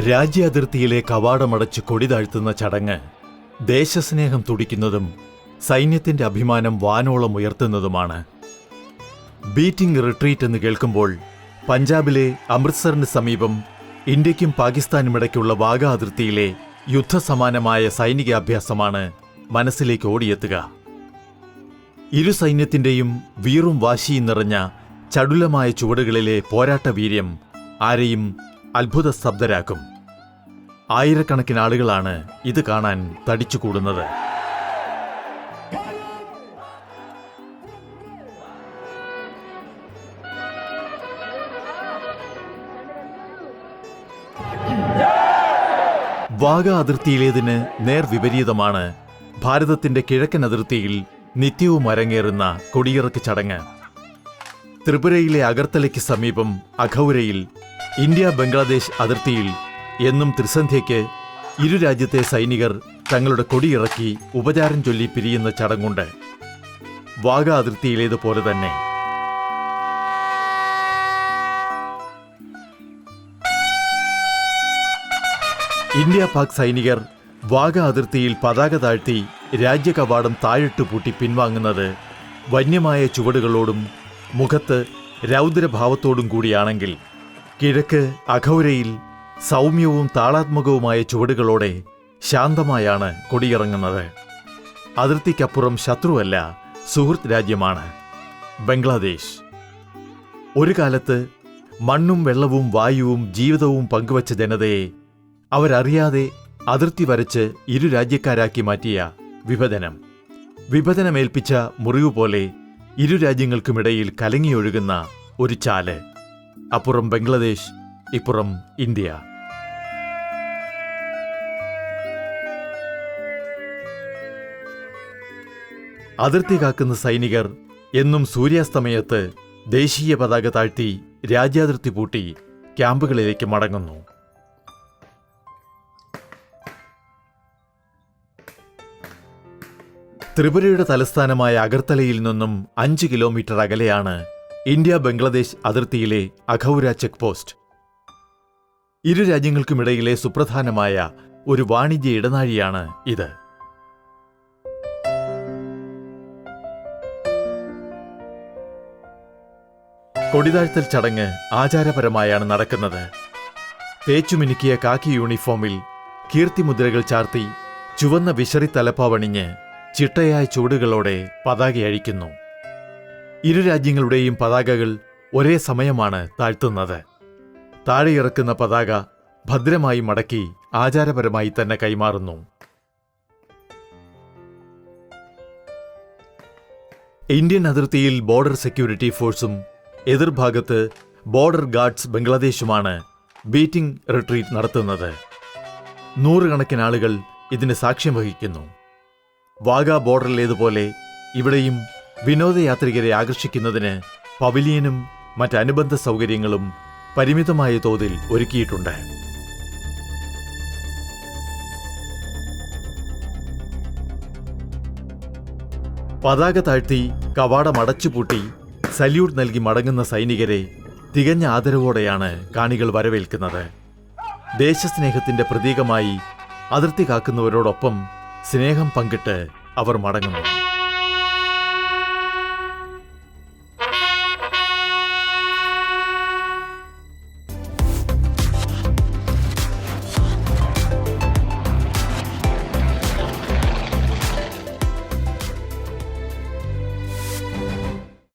രാജ്യാതിർത്തിയിലെ കവാടമടച്ച് കൊടി താഴ്ത്തുന്ന ചടങ്ങ് ദേശസ്നേഹം തുടിക്കുന്നതും സൈന്യത്തിന്റെ അഭിമാനം വാനോളം ഉയർത്തുന്നതുമാണ്. ബീറ്റിംഗ് റിട്രീറ്റ് എന്ന് കേൾക്കുമ്പോൾ പഞ്ചാബിലെ അമൃത്സറിന് സമീപം ഇന്ത്യയ്ക്കും പാകിസ്ഥാനുമിടയ്ക്കുള്ള വാഗ അതിർത്തിയിലെ യുദ്ധസമാനമായ സൈനികാഭ്യാസമാണ് മനസ്സിലേക്ക് ഓടിയെത്തുക. ഇരു സൈന്യത്തിന്റെയും വീറും വാശിയും നിറഞ്ഞ ചടുലമായ ചുവടുകളിലെ പോരാട്ട വീര്യം ആരെയും അത്ഭുത സ്തബ്ധരാക്കും. ആയിരക്കണക്കിന് ആളുകളാണ് ഇത് കാണാൻ തടിച്ചുകൂടുന്നത്. വാഗ അതിർത്തിയിലേതിന് നേർവിപരീതമാണ് ഭാരതത്തിന്റെ കിഴക്കൻ അതിർത്തിയിൽ നിത്യവും അരങ്ങേറുന്ന കൊടിയിറക്ക് ചടങ്ങ്. ത്രിപുരയിലെ അഗർത്തലയ്ക്ക് സമീപം അഖൌരയിൽ ഇന്ത്യ ബംഗ്ലാദേശ് അതിർത്തിയിൽ എന്നും ത്രിസന്ധ്യയ്ക്ക് ഇരു രാജ്യത്തെ സൈനികർ തങ്ങളുടെ കൊടിയിറക്കി ഉപചാരം ചൊല്ലി പിരിയുന്ന ചടങ്ങുണ്ട്. വാഗ അതിർത്തിയിലേതുപോലെ തന്നെ ഇന്ത്യ പാക് സൈനികർ വാഗ അതിർത്തിയിൽ പതാക താഴ്ത്തി രാജ്യകവാടം താഴിട്ടു പൂട്ടി പിൻവാങ്ങുന്നത് വന്യമായ ചുവടുകളോടും മുഖത്ത് രൗദ്രഭാവത്തോടും കൂടിയാണെങ്കിൽ, കിഴക്ക് അഖൌരയിൽ സൗമ്യവും താളാത്മകവുമായ ചുവടുകളോടെ ശാന്തമായാണ് കൊടിയിറങ്ങുന്നത്. അതിർത്തിക്കപ്പുറം ശത്രുവല്ല, സുഹൃത്ത് രാജ്യമാണ് ബംഗ്ലാദേശ്. ഒരു കാലത്ത് മണ്ണും വെള്ളവും വായുവും ജീവിതവും പങ്കുവച്ച ജനതയെ അവരറിയാതെ അതിർത്തി വരച്ച് ഇരു രാജ്യക്കാരാക്കി മാറ്റിയ വിഭജനമേൽപ്പിച്ച മുറിവ് പോലെ ഇരു രാജ്യങ്ങൾക്കുമിടയിൽ കലങ്ങിയൊഴുകുന്ന ഒരു ചാല്. അപ്പുറം ബംഗ്ലാദേശ്, ഇപ്പുറം ഇന്ത്യ. അതിർത്തി കാക്കുന്ന സൈനികർ എന്നും സൂര്യാസ്തമയത്ത് ദേശീയ പതാക താഴ്ത്തി രാജ്യാതിർത്തി പൂട്ടി ക്യാമ്പുകളിലേക്ക് മടങ്ങുന്നു. ത്രിപുരയുടെ തലസ്ഥാനമായ അഗർത്തലയിൽ നിന്നും 5 കിലോമീറ്റർ അകലെയാണ് ഇന്ത്യ ബംഗ്ലാദേശ് അതിർത്തിയിലെ അഖൌര ചെക്ക് പോസ്റ്റ്. ഇരു രാജ്യങ്ങൾക്കുമിടയിലെ സുപ്രധാനമായ ഒരു വാണിജ്യ ഇടനാഴിയാണ് ഇത്. കൊടിതാഴ്ത്തൽ ചടങ്ങ് ആചാരപരമായാണ് നടക്കുന്നത്. തേച്ചുമിനുക്കിയ കാക്കി യൂണിഫോമിൽ കീർത്തിമുദ്രകൾ ചാർത്തി ചുവന്ന വിശറി തലപ്പാവണിഞ്ഞ് ചിട്ടയായ ചൂടുകളോടെ പതാകയഴിക്കുന്നു. ഇരു രാജ്യങ്ങളുടെയും പതാകകൾ ഒരേ സമയമാണ് താഴ്ത്തുന്നത്. താഴെയിറക്കുന്ന പതാക ഭദ്രമായി മടക്കി ആചാരപരമായി തന്നെ കൈമാറുന്നു. ഇന്ത്യൻ അതിർത്തിയിൽ ബോർഡർ സെക്യൂരിറ്റി ഫോഴ്സും എതിർഭാഗത്ത് ബോർഡർ ഗാർഡ്സ് ബംഗ്ലാദേശുമാണ് ബീറ്റിംഗ് റിട്രീറ്റ് നടത്തുന്നത്. നൂറുകണക്കിന് ആളുകൾ ഇതിന് സാക്ഷ്യം വഹിക്കുന്നു. വാഗ ബോർഡറിലേതുപോലെ ഇവിടെയും വിനോദയാത്രികരെ ആകർഷിക്കുന്നതിന് പവലിയനും മറ്റനുബന്ധ സൗകര്യങ്ങളും പരിമിതമായ തോതിൽ ഒരുക്കിയിട്ടുണ്ട്. പതാക താഴ്ത്തി കവാടം അടച്ചുപൂട്ടി സല്യൂട്ട് നൽകി മടങ്ങുന്ന സൈനികരെ തികഞ്ഞ ആദരവോടെയാണ് കാണികൾ വരവേൽക്കുന്നത്. ദേശസ്നേഹത്തിന്റെ പ്രതീകമായി അതിർത്തി കാക്കുന്നവരോടൊപ്പം സ്നേഹം പങ്കിട്ട് അവർ മടങ്ങുന്നു.